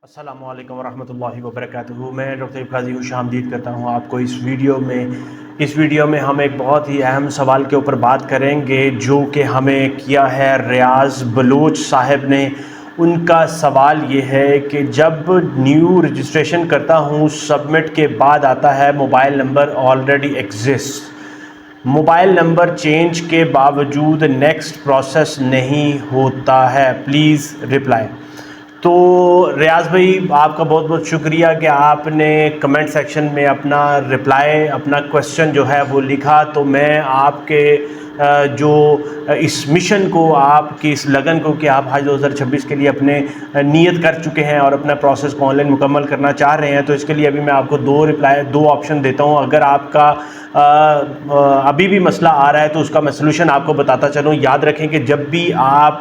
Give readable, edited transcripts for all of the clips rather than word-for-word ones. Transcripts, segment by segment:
अस्सलामु अलैकुम वरहमतुल्लाहि वबरकातुहू। मैं डॉक्टर काजी खुशामदीद करता हूँ आपको इस वीडियो में हम एक बहुत ही अहम सवाल के ऊपर बात करेंगे जो कि हमें किया है रियाज बलोच साहब ने। उनका सवाल ये है कि जब न्यू रजिस्ट्रेशन करता हूँ सबमिट के बाद आता है mobile number already exist, mobile number change के बावजूद नेक्स्ट प्रोसेस नहीं होता है, प्लीज़ रिप्लाई। तो रियाज भाई आपका बहुत बहुत शुक्रिया कि आपने कमेंट सेक्शन में अपना रिप्लाई, अपना क्वेश्चन जो है वो लिखा। तो मैं आपके जो इस मिशन को, आपकी इस लगन को कि आप हज 2026 के लिए अपने नियत कर चुके हैं और अपना प्रोसेस को ऑनलाइन मुकम्मल करना चाह रहे हैं, तो इसके लिए अभी मैं आपको दो ऑप्शन देता हूं। अगर आपका अभी भी मसला आ रहा है तो उसका मैं सलूशन आपको बताता चलूँ। याद रखें कि जब भी आप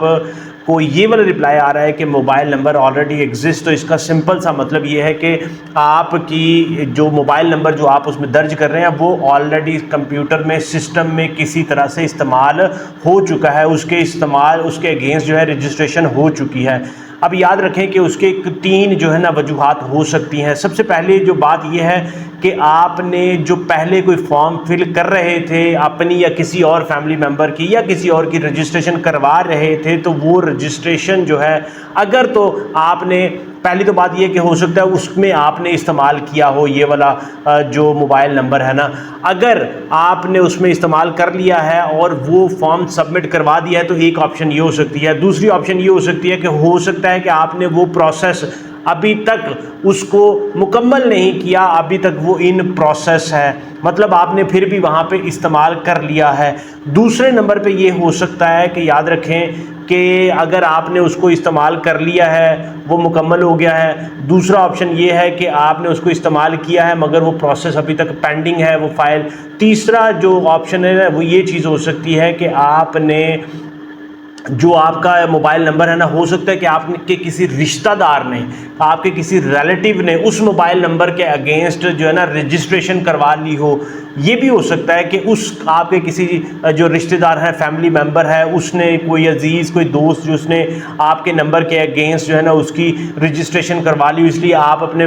को ये वाला रिप्लाई आ रहा है कि मोबाइल नंबर ऑलरेडी एग्जिस्ट, तो इसका सिंपल सा मतलब ये है कि आपकी जो मोबाइल नंबर जो आप उसमें दर्ज कर रहे हैं वो ऑलरेडी कंप्यूटर में, सिस्टम में किसी तरह से इस्तेमाल हो चुका है, उसके अगेंस्ट जो है रजिस्ट्रेशन हो चुकी है। अब याद रखें कि उसके तीन जो है ना वजूहात हो सकती हैं। सबसे पहले जो बात यह है कि आपने जो पहले कोई फॉर्म फिल कर रहे थे अपनी या किसी और फैमिली मेम्बर की या किसी और की रजिस्ट्रेशन करवा रहे थे, तो वो रजिस्ट्रेशन जो है, अगर तो आपने पहली तो बात यह कि हो सकता है उसमें आपने इस्तेमाल किया हो ये वाला जो मोबाइल नंबर है ना, अगर आपने उसमें इस्तेमाल कर लिया है और वो फॉर्म सबमिट करवा दिया है तो एक ऑप्शन ये हो सकती है। दूसरी ऑप्शन ये हो सकती है कि हो सकता है कि आपने वो प्रोसेस अभी तक उसको मुकम्मल नहीं किया, अभी तक वो इन प्रोसेस है, मतलब आपने फिर भी वहाँ पे इस्तेमाल कर लिया है। दूसरे नंबर पे ये हो सकता है कि याद रखें कि अगर आपने उसको इस्तेमाल कर लिया है, वो मुकम्मल हो गया है। दूसरा ऑप्शन ये है कि आपने उसको इस्तेमाल किया है मगर वो प्रोसेस अभी तक पेंडिंग है, वो फाइल। तीसरा जो ऑप्शन है वो ये चीज़ हो सकती है कि आपने जो आपका मोबाइल नंबर है ना, हो सकता है कि आपके किसी रिश्तेदार ने, आपके किसी रिलेटिव ने उस मोबाइल नंबर के अगेंस्ट जो है ना रजिस्ट्रेशन करवा ली हो। ये भी हो सकता है कि उस आपके किसी जो रिश्तेदार है, फैमिली मेंबर है, उसने कोई अजीज़, कोई दोस्त जो उसने आपके नंबर के अगेंस्ट जो है ना उसकी रजिस्ट्रेशन करवा ली, इसलिए आप अपने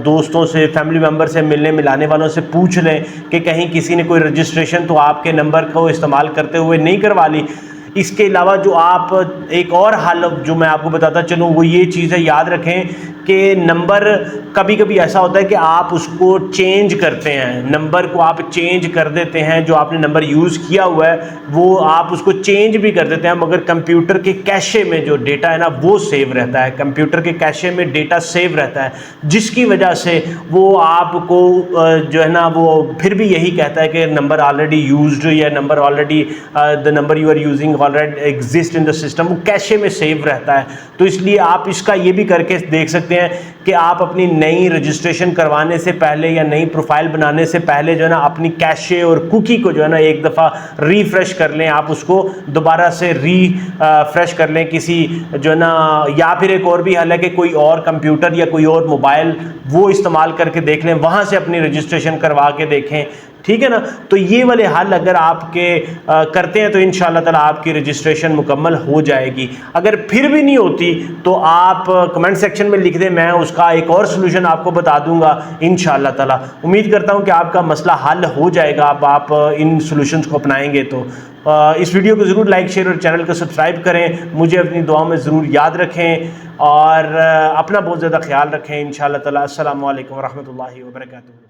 दोस्तों से, फैमिली मेंबर से, मिलने मिलाने वालों से पूछ लें कि कहीं किसी ने कोई रजिस्ट्रेशन तो आपके नंबर को इस्तेमाल करते हुए नहीं करवा ली। इसके अलावा जो आप एक और हल जो मैं आपको बताता चलूँ वो ये चीज़ है, याद रखें कि नंबर कभी कभी ऐसा होता है कि आप उसको चेंज करते हैं, नंबर को आप चेंज कर देते हैं, जो आपने नंबर यूज़ किया हुआ है वो आप उसको चेंज भी कर देते हैं, मगर कंप्यूटर के कैशे में जो डेटा है ना वो सेव रहता है, कंप्यूटर के कैशे में डेटा सेव रहता है, जिसकी वजह से वो आपको जो है ना वो फिर भी यही कहता है कि नंबर ऑलरेडी यूज्ड या number already the number you are using already exist in the system, वो कैशे में सेव रहता है। तो इसलिए आप इसका ये भी करके देख सकते हैं कि आप अपनी नई रजिस्ट्रेशन करवाने से पहले या नई प्रोफाइल बनाने से पहले जो है ना अपनी कैशे और कुकी को जो है ना एक दफ़ा रीफ्रेश कर लें, आप उसको दोबारा से फ्रेश कर लें किसी जो है ना, या फिर एक और भी हल है कि कोई और कंप्यूटर या कोई और मोबाइल वो इस्तेमाल करके देख लें, वहाँ से अपनी रजिस्ट्रेशन करवा के देखें, ठीक है ना। तो ये वाले हल अगर आपके करते हैं तो इंशाअल्लाह ताला आपकी रजिस्ट्रेशन मुकम्मल हो जाएगी। अगर फिर भी नहीं होती तो आप कमेंट सेक्शन में लिख दें, मैं उसका एक और सलूशन आपको बता दूंगा इंशाअल्लाह ताला। उम्मीद करता हूं कि आपका मसला हल हो जाएगा अब आप इन सलूशंस को अपनाएंगे। तो इस वीडियो को ज़रूर लाइक, शेयर और चैनल को सब्सक्राइब करें। मुझे अपनी दुआओं में ज़रूर याद रखें और अपना बहुत ज़्यादा ख्याल रखें इंशाअल्लाह ताला। अस्सलामु अलैकुम वरहमतुल्लाहि वबरकातुहू।